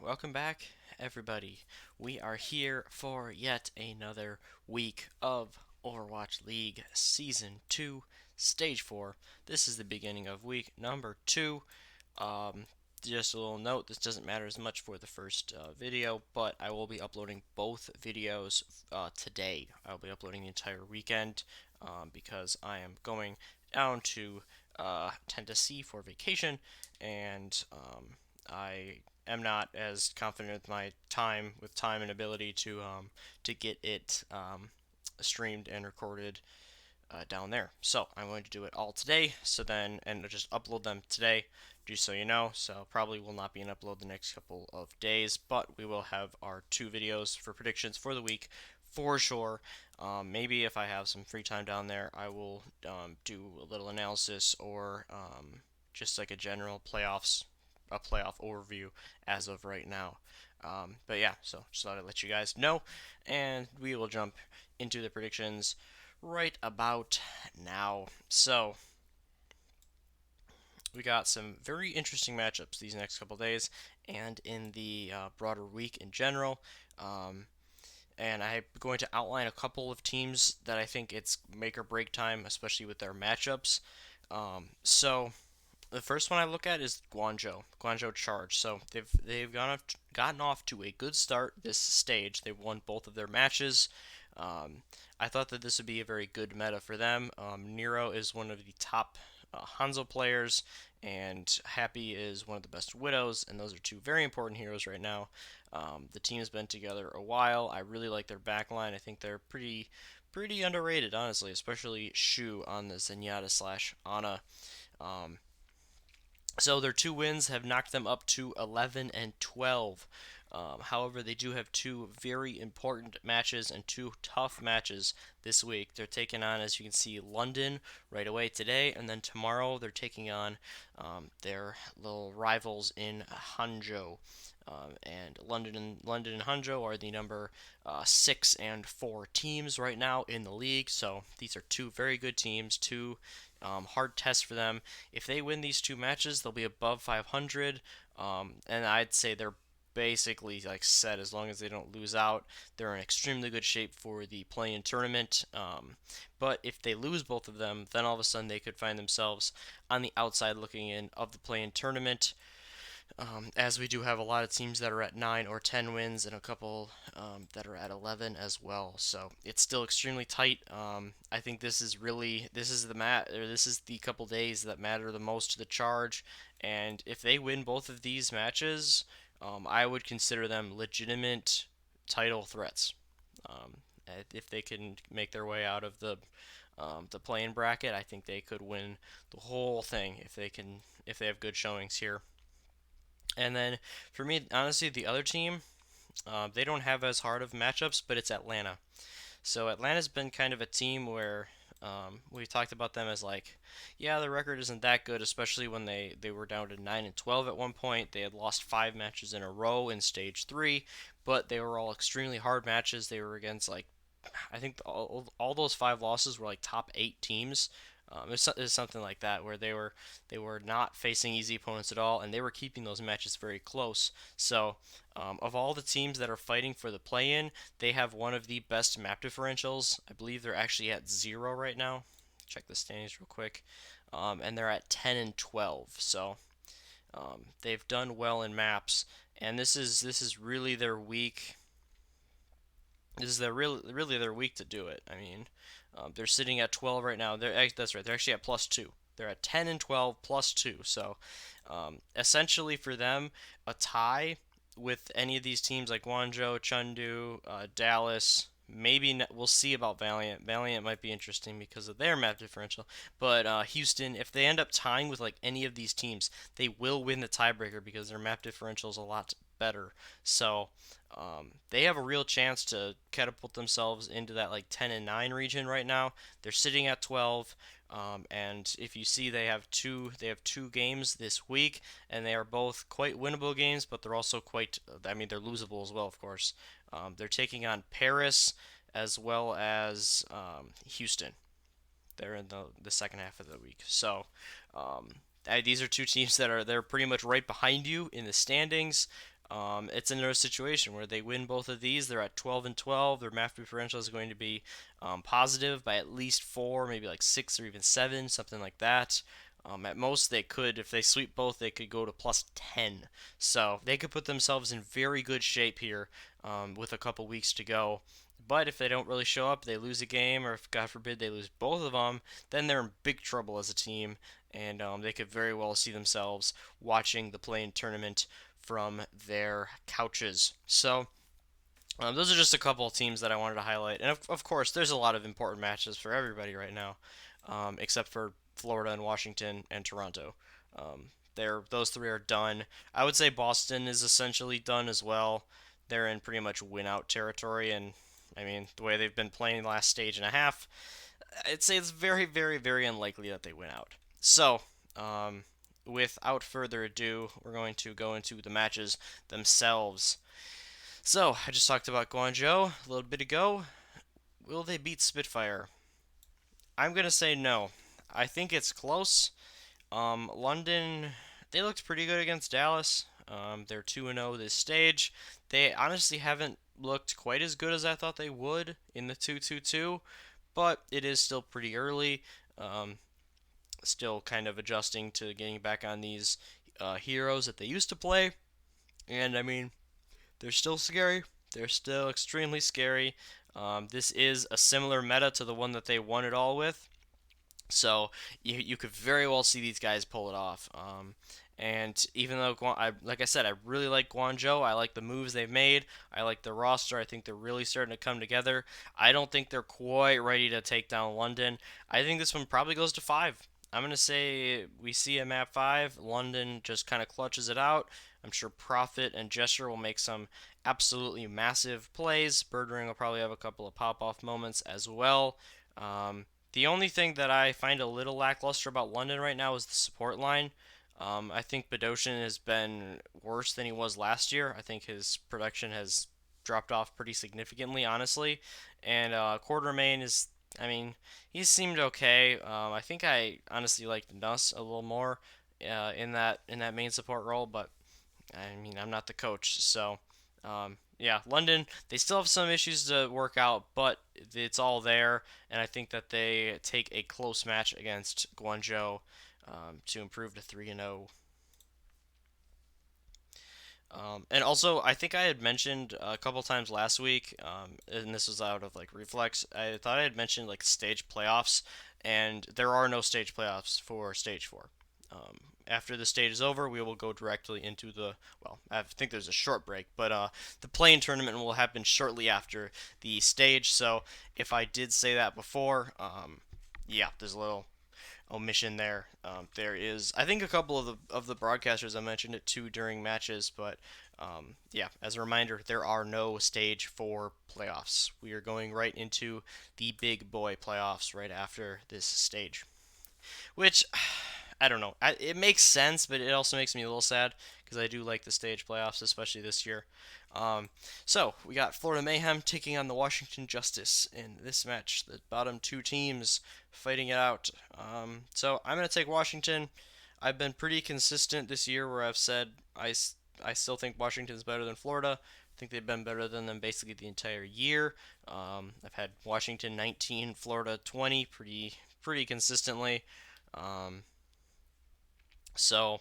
welcome back, everybody. We are here for yet another week of Overwatch League Season 2, Stage 4. This is the beginning of week number 2. Um, just a little note, this doesn't matter as much for the first video, but I will be uploading both videos today. I'll be uploading the entire weekend because I am going down to Tennessee for vacation, and I am not as confident with my time and ability to get it streamed and recorded down there. So I'm going to do it all today. So then, and just upload them today, just so you know. So probably will not be an upload the next couple of days, but we will have our two videos for predictions for the week for sure. Maybe if I have some free time down there, I will do a little analysis or just like a general playoff overview as of right now. But yeah, so just thought I'd let you guys know, and we will jump into the predictions right about now. So we got some very interesting matchups these next couple days, and in the broader week in general. And I'm going to outline a couple of teams that I think it's make or break time, especially with their matchups. So the first one I look at is Guangzhou Charge. So they've gotten off to a good start this stage. They've won both of their matches. Um, I thought that this would be a very good meta for them. Nero is one of the top Hanzo players, and Happy is one of the best Widows, and those are two very important heroes right now. The team's been together a while. I really like their backline. I think they're pretty underrated, honestly, especially Shu on the Zenyatta slash Ana. Um, so their two wins have knocked them up to 11 and 12. However, they do have two very important matches and two tough matches this week. They're taking on, as you can see, London right away today, and then tomorrow they're taking on their little rivals in Hangzhou. And London and Hangzhou are the number 6 and 4 teams right now in the league. So these are two very good teams, two hard tests for them. If they win these two matches, they'll be above 500, and I'd say they're basically like set as long as they don't lose out. They're in extremely good shape for the play-in tournament. But if they lose both of them, then all of a sudden they could find themselves on the outside looking in of the play-in tournament. As we do have a lot of teams that are at 9 or 10 wins and a couple that are at 11 as well. So it's still extremely tight. I think this is this is the couple days that matter the most to the Charge. And if they win both of these matches, I would consider them legitimate title threats. Um, if they can make their way out of the play-in bracket, I think they could win the whole thing if they have good showings here. And then for me, honestly, the other team, they don't have as hard of matchups, but it's Atlanta. So Atlanta's been kind of a team where we talked about them as like, yeah, the record isn't that good, especially when they were down to 9 and 12 at one point. They had lost 5 matches in a row in stage 3, but they were all extremely hard matches. They were against like I think all those 5 losses were like top 8 teams. It's something like that where they were not facing easy opponents at all, and they were keeping those matches very close. So, of all the teams that are fighting for the play-in, they have one of the best map differentials. I believe they're actually at 0 right now. Check the standings real quick, and they're at 10 and 12. So they've done well in maps, and this is really their week. This is really their week to do it. I mean, they're sitting at 12 right now. That's right. They're actually at plus two. They're at 10 and 12 plus two. So, essentially for them, a tie with any of these teams like Guangzhou, Chengdu, Dallas. Maybe we'll see about Valiant. Valiant might be interesting because of their map differential. But Houston, if they end up tying with like any of these teams, they will win the tiebreaker because their map differential is a lot better. So they have a real chance to catapult themselves into that like 10 and 9 region right now. They're sitting at 12, and if you see they have two games this week, and they are both quite winnable games, but they're also quite I mean they're losable as well, of course. They're taking on Paris as well as Houston. They're in the second half of the week, so. These are two teams that they're pretty much right behind you in the standings. It's another situation where they win both of these. They're at 12 and 12. Their math differential is going to be positive by at least 4, maybe like 6 or even 7, something like that. At most, they could, if they sweep both, they could go to plus 10. So they could put themselves in very good shape here with a couple weeks to go. But if they don't really show up, they lose a game, or if God forbid they lose both of them, then they're in big trouble as a team, and they could very well see themselves watching the play-in tournament from their couches. So those are just a couple of teams that I wanted to highlight, and of course, there's a lot of important matches for everybody right now, except for Florida and Washington and Toronto. Those three are done. I would say Boston is essentially done as well. They're in pretty much win-out territory, and I mean the way they've been playing the last stage and a half, I'd say it's very, very, very unlikely that they win out. So, without further ado, we're going to go into the matches themselves. So, I just talked about Guangzhou a little bit ago. Will they beat Spitfire? I'm going to say no. I think it's close. London, they looked pretty good against Dallas. They're 2-0 this stage. They honestly haven't looked quite as good as I thought they would in the 2-2-2, but it is still pretty early. Um, Still kind of adjusting to getting back on these heroes that they used to play. And I mean, they're still scary. They're still extremely scary. This is a similar meta to the one that they won it all with. So you could very well see these guys pull it off. And even though, like I said, I really like Guangzhou. I like the moves they've made. I like the roster. I think they're really starting to come together. I don't think they're quite ready to take down London. I think this one probably goes to 5. I'm going to say we see a map 5. London just kind of clutches it out. I'm sure Profit and Gesture will make some absolutely massive plays. Birdring will probably have a couple of pop-off moments as well. The only thing that I find a little lackluster about London right now is the support line. I think Bedosian has been worse than he was last year. I think his production has dropped off pretty significantly, honestly. And Quartermain is, I mean, he seemed okay. I think I honestly liked Nuss a little more in that main support role, but I mean, I'm not the coach, so yeah, London. They still have some issues to work out, but it's all there, and I think that they take a close match against Guangzhou to improve to 3-0. And also, I think I had mentioned a couple times last week, and this was out of like reflex. I thought I had mentioned like stage playoffs, and there are no stage playoffs for stage 4. After the stage is over, we will go directly into the. Well, I think there's a short break, but the play-in tournament will happen shortly after the stage. So if I did say that before, yeah, there's a little omission there. There is, I think, a couple of the broadcasters I mentioned it too during matches, but yeah, as a reminder, there are no stage 4 playoffs. We are going right into the big boy playoffs right after this stage, which I don't know. It makes sense, but it also makes me a little sad because I do like the stage playoffs, especially this year. Um, so we got Florida Mayhem taking on the Washington Justice in this match. The bottom two teams fighting it out. So I'm gonna take Washington. I've been pretty consistent this year where I've said I still think Washington's better than Florida. I think they've been better than them basically the entire year. I've had Washington 19, Florida 20 pretty consistently. Um, so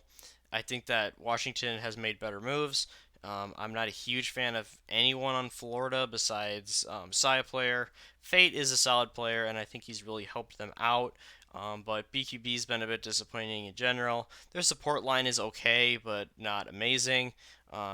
I think that Washington has made better moves. I'm not a huge fan of anyone on Florida besides Sia player. Fate is a solid player, and I think he's really helped them out. But BQB's been a bit disappointing in general. Their support line is okay, but not amazing.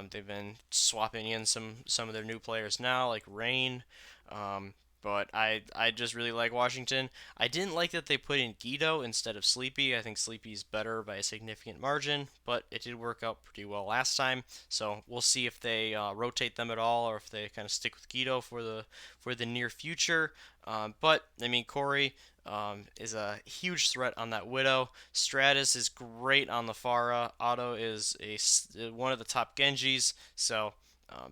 They've been swapping in some of their new players now, like Rain. Um, but I just really like Washington. I didn't like that they put in Guido instead of Sleepy. I think Sleepy's better by a significant margin, but it did work out pretty well last time. So we'll see if they rotate them at all, or if they kind of stick with Guido for the near future. But I mean, Corey is a huge threat on that Widow. Stratus is great on the Pharah. Otto is one of the top Genjis. So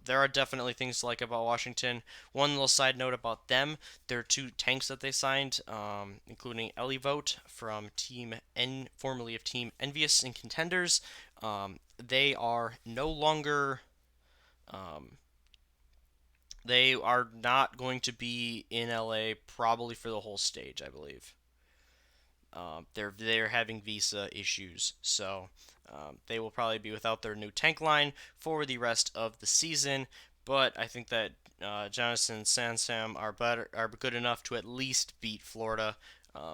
there are definitely things to like about Washington. One little side note about them: there are two tanks that they signed, including Elivote from Team formerly of Team Envious and Contenders. They are no longer They are not going to be in LA probably for the whole stage, I believe. They're having visa issues, so they will probably be without their new tank line for the rest of the season. But I think that Jonathan Sansam are good enough to at least beat Florida.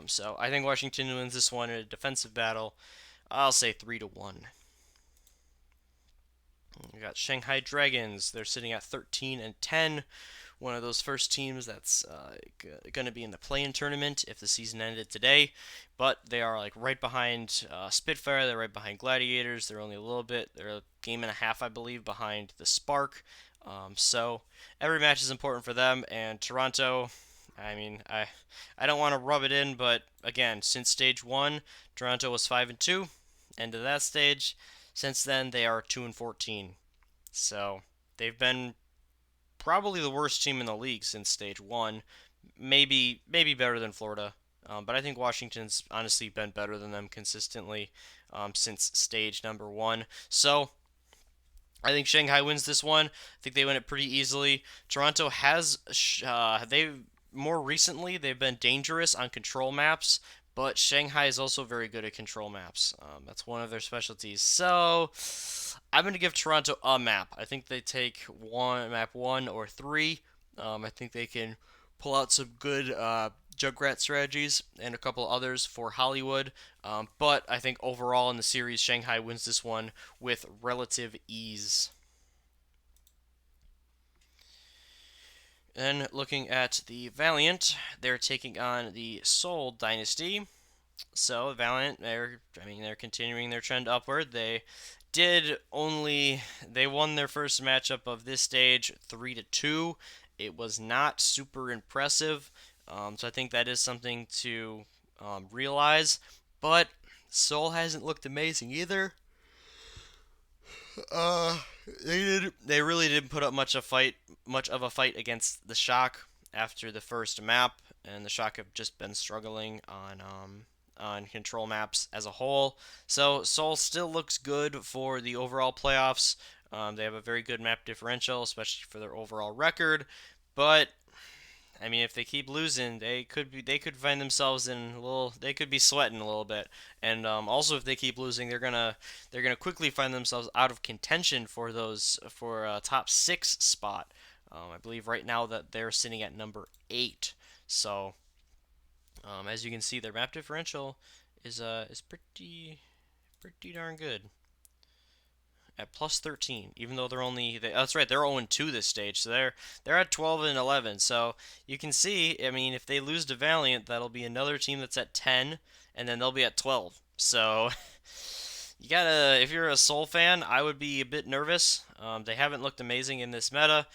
So I think Washington wins this one in a defensive battle. I'll say 3-1. We got Shanghai Dragons. They're sitting at 13-10. One of those first teams that's going to be in the play-in tournament if the season ended today. But they are like right behind Spitfire. They're right behind Gladiators. They're only a little bit. They're a game and a half, I believe, behind the Spark. So every match is important for them. And Toronto, I mean, I don't want to rub it in, but again, since stage one, Toronto was 5-2. End of that stage. Since then, they are 2-14. So they've been probably the worst team in the league since stage one. Maybe better than Florida, but I think Washington's honestly been better than them consistently since stage number one. So I think Shanghai wins this one. I think they win it pretty easily. Toronto has they more recently they've been dangerous on control maps, but Shanghai is also very good at control maps. That's one of their specialties. So I'm going to give Toronto a map. I think they take map one or three. I think they can pull out some good Jugrat strategies and a couple others for Hollywood. But I think overall in the series, Shanghai wins this one with relative ease. Then looking at the Valiant, they're taking on the Seoul Dynasty. So Valiant, they're continuing their trend upward. They won their first matchup of this stage 3-2. It was not super impressive, so I think that is something to realize. But Seoul hasn't looked amazing either. Uh, they really didn't put up much of a fight against the Shock after the first map, and the Shock have just been struggling on control maps as a whole. So Seoul still looks good for the overall playoffs. They have a very good map differential, especially for their overall record. But I mean, if they keep losing, they could find themselves in a little. They could be sweating a little bit, and also if they keep losing, they're gonna quickly find themselves out of contention for a top six spot. I believe right now that they're sitting at number 8. So as you can see, their map differential is pretty darn good at plus 13, even though that's right, they're 0-2 this stage, so they're at 12-11. So you can see, I mean, if they lose to Valiant, that'll be another team that's at 10, and then they'll be at 12. So if you're a Seoul fan, I would be a bit nervous. They haven't looked amazing in this meta.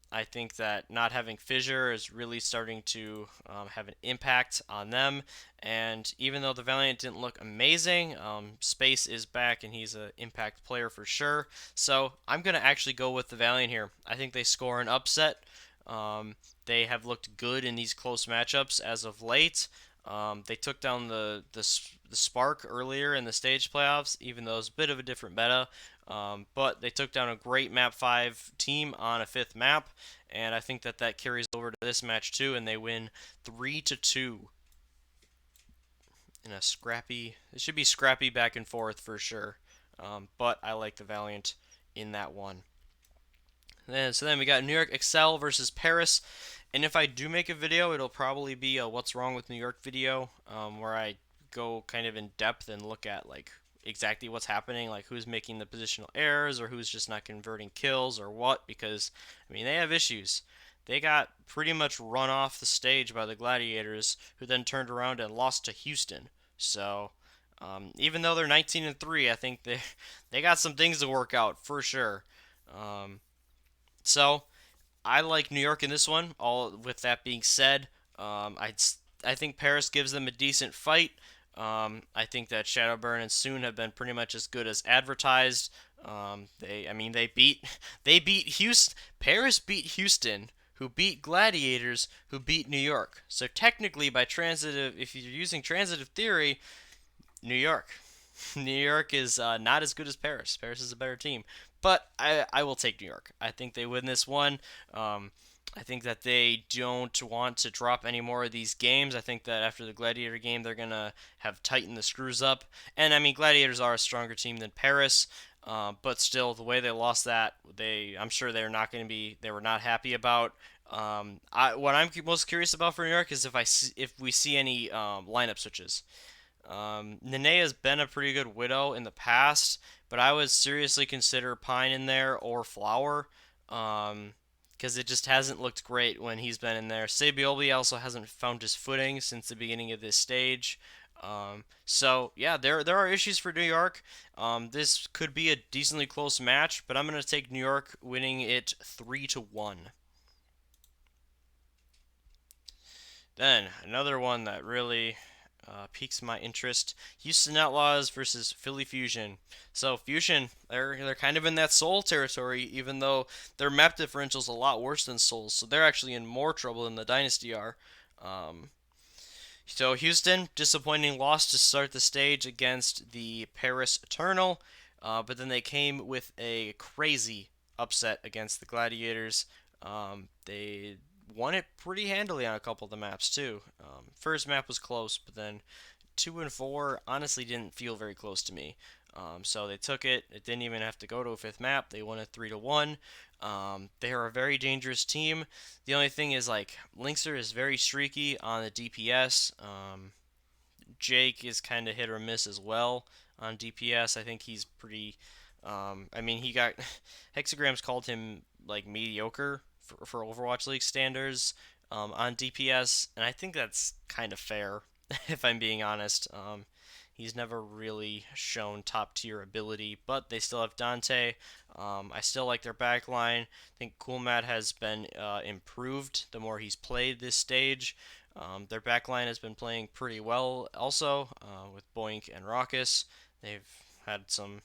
I think that not having Fissure is really starting to have an impact on them. And even though the Valiant didn't look amazing, Space is back and he's an impact player for sure. So I'm going to actually go with the Valiant here. I think they score an upset. They have looked good in these close matchups as of late. They took down the Spark earlier in the stage playoffs, even though it was a bit of a different meta. But they took down a great map 5 team on a 5th map, and I think that carries over to this match too, and they win 3-2 in a scrappy. It should be scrappy back and forth for sure. But I like the Valiant in that one. So then we got New York Excel versus Paris. And if I do make a video, it'll probably be a What's Wrong with New York video, where I go kind of in depth and look at like exactly what's happening, like who's making the positional errors or who's just not converting kills or what, because I mean they have issues. They got pretty much run off the stage by the Gladiators, who then turned around and lost to Houston. So even though they're 19-3, I think they got some things to work out for sure. So I like New York in this one. All with that being said, I think Paris gives them a decent fight. I think that Shadowburn and Soon have been pretty much as good as advertised. They beat Houston. Paris beat Houston, who beat Gladiators, who beat New York. So technically, if you're using transitive theory, New York. New York is not as good as Paris. Paris is a better team. but I will take New York. I think they win this one. Um, I think that they don't want to drop any more of these games. I think that after the Gladiator game, they're going to have tightened the screws up. And I mean, Gladiators are a stronger team than Paris. But still, the way they lost that, I'm sure they're not going to be, they were not happy about. What I'm most curious about for New York is if we see any lineup switches. Nene has been a pretty good widow in the past, but I would seriously consider Pine in there or Flower, because it just hasn't looked great when he's been in there. Sabioli also hasn't found his footing since the beginning of this stage. So yeah, there are issues for New York. This could be a decently close match, but I'm gonna take New York winning it 3-1. Then another one that really piques my interest: Houston Outlaws versus Philly Fusion. So Fusion, they're kind of in that Soul territory, even though their map differential's a lot worse than Soul's. So they're actually in more trouble than the Dynasty are. Um, so Houston, disappointing loss to start the stage against the Paris Eternal, but then they came with a crazy upset against the Gladiators. They won it pretty handily on a couple of the maps too. First map was close, but then 2 and 4 honestly didn't feel very close to me. So they took it. It didn't even have to go to a fifth map. They won it 3-1. They are a very dangerous team. The only thing is like Linkster is very streaky on the DPS. Jake is kind of hit or miss as well on DPS. I think he's pretty. I mean, he got Hexagrams called him like mediocre for Overwatch League standards on DPS, and I think that's kind of fair if I'm being honest. He's never really shown top tier ability, but they still have Dante. I still like their backline. I think Coolmat has been improved the more he's played this stage. Their backline has been playing pretty well also with Boink and Raucus. They've had some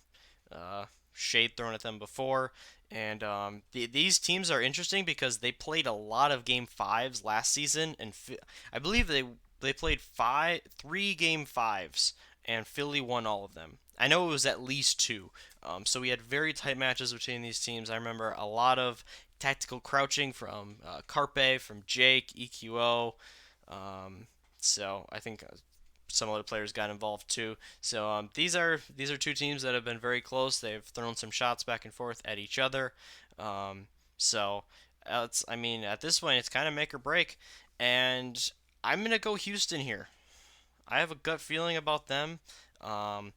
shade thrown at them before. And these teams are interesting because they played a lot of game fives last season, and I believe they played 3 game 5s, and Philly won all of them. I know it was at least two. So we had very tight matches between these teams. I remember a lot of tactical crouching from Carpe, from Jake, EQO. Um, so I think some other players got involved too. So these are two teams that have been very close. They've thrown some shots back and forth at each other. Um, so it's I mean at this point it's kind of make or break, and I'm gonna go Houston here. I have a gut feeling about them. Um,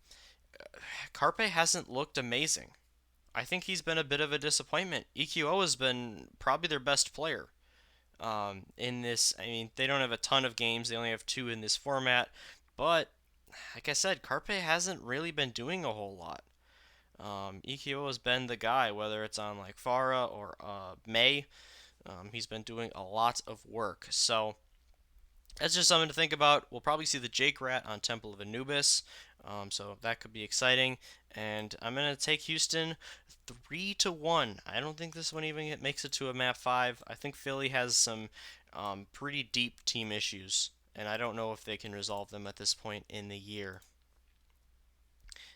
Carpe hasn't looked amazing. I think he's been a bit of a disappointment. EQO has been probably their best player in this. I mean, they don't have a ton of games, they only have two in this format, but like I said, Carpe hasn't really been doing a whole lot. EQO has been the guy, whether it's on like Pharah or May. He's been doing a lot of work. So that's just something to think about. We'll probably see the Jake Rat on Temple of Anubis, so that could be exciting. And I'm gonna take Houston 3-1. I don't think this one even makes it to a map 5. I think Philly has some pretty deep team issues, and I don't know if they can resolve them at this point in the year.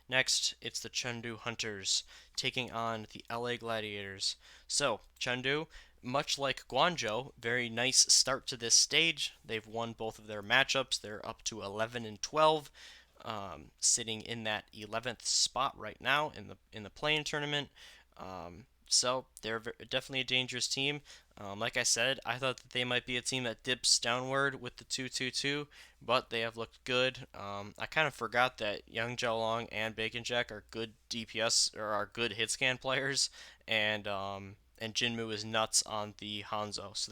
Next, it's the Chengdu Hunters taking on the LA Gladiators. So, Chengdu, much like Guangzhou, very nice start to this stage. They've won both of their matchups. They're up to 11 and 12, sitting in that 11th spot right now in the playing tournament. So they're definitely a dangerous team. Like I said, I thought that they might be a team that dips downward with the 2-2-2, but they have looked good. I kind of forgot that Young Jiaolong and Bacon Jack are good DPS or are good hit scan players, and Jinmu is nuts on the Hanzo, so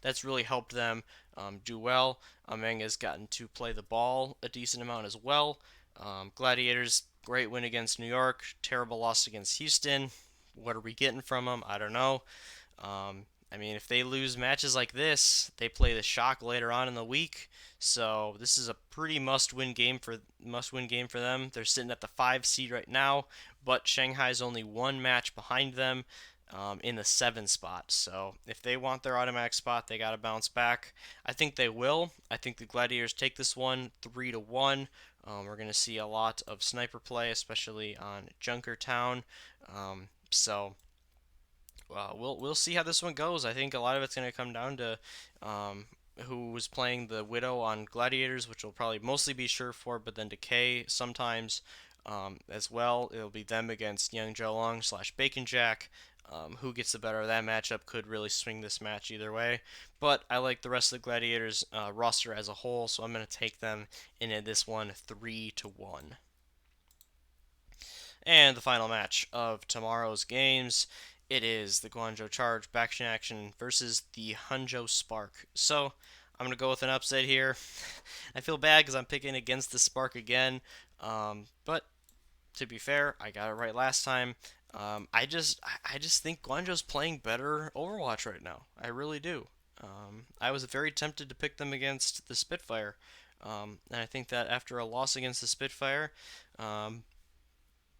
that's really helped them do well. Meng has gotten to play the ball a decent amount as well. Gladiators, great win against New York, terrible loss against Houston. What are we getting from them? I don't know. I mean, if they lose matches like this, they play the Shock later on in the week. So this is a pretty must-win game for them. They're sitting at the 5 seed right now, but Shanghai's only one match behind them in the 7 spot. So if they want their automatic spot, they got to bounce back. I think they will. I think the Gladiators take this one 3-1. We're going to see a lot of sniper play, especially on Junkertown. So we'll see how this one goes. I think a lot of it's going to come down to um, who was playing the Widow on Gladiators, which will probably mostly be Surefour, but then Decay sometimes as well. It'll be them against Young Jolong slash Bacon Jack. Who gets the better of that matchup could really swing this match either way. But I like the rest of the Gladiators roster as a whole, so I'm going to take them in this one 3-1. And the final match of tomorrow's games, it is the Guangzhou Charge Baction Action versus the Hangzhou Spark. So I'm gonna go with an upset here. I feel bad because I'm picking against the Spark again, but to be fair, I got it right last time. I just think Guangzhou's playing better Overwatch right now. I really do. I was very tempted to pick them against the Spitfire, and I think that after a loss against the Spitfire, um,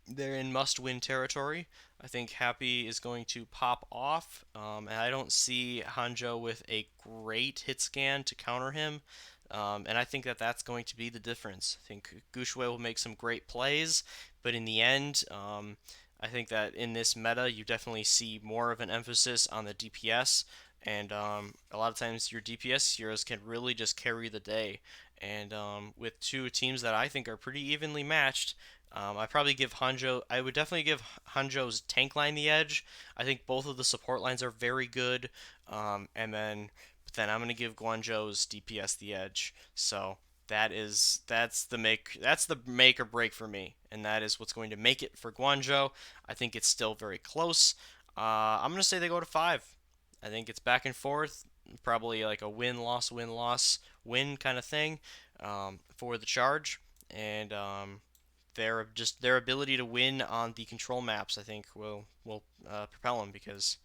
they're in must-win territory. I think Happy is going to pop off, and I don't see Hanjo with a great hit scan to counter him. And I think that that's going to be the difference. I think Gushue will make some great plays, but in the end, I think that in this meta, you definitely see more of an emphasis on the DPS, and a lot of times your DPS heroes can really just carry the day. And with two teams that I think are pretty evenly matched, I probably give Hanjo. I would definitely give Hanjo's tank line the edge. I think both of the support lines are very good, but then I'm gonna give Guangzhou's DPS the edge. So that's the make or break for me, and that is what's going to make it for Guangzhou. I think it's still very close. I'm gonna say they go to 5. I think it's back and forth, probably like a win loss win kind of thing for the charge, and their ability to win on the control maps, I think, will propel them because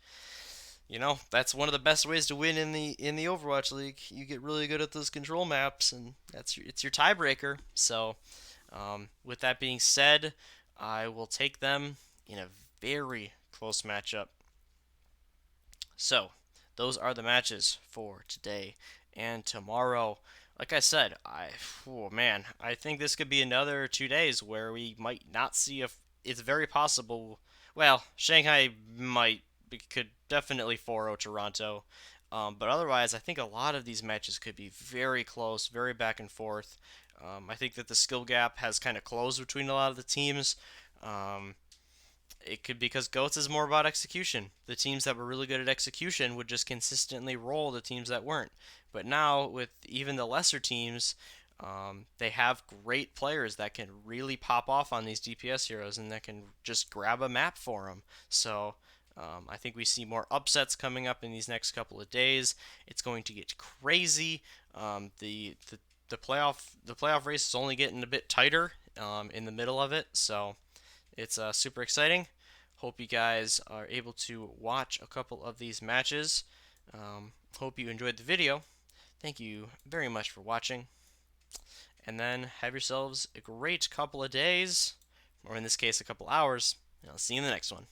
that's one of the best ways to win in the Overwatch League. You get really good at those control maps, and it's your tiebreaker. So, with that being said, I will take them in a very close matchup. So, those are the matches for today and tomorrow. Like I said, oh man, I think this could be another 2 days where we might not see if it's very possible. Well, Shanghai could definitely 4-0 Toronto, but otherwise, I think a lot of these matches could be very close, very back and forth. I think that the skill gap has kind of closed between a lot of the teams. Um, it could because GOATS is more about execution. The teams that were really good at execution would just consistently roll the teams that weren't. But now, with even the lesser teams, they have great players that can really pop off on these DPS heroes and that can just grab a map for them. So I think we see more upsets coming up in these next couple of days. It's going to get crazy. The playoff race is only getting a bit tighter in the middle of it, so it's super exciting. Hope you guys are able to watch a couple of these matches. Hope you enjoyed the video. Thank you very much for watching. And then have yourselves a great couple of days, or in this case, a couple hours. And I'll see you in the next one.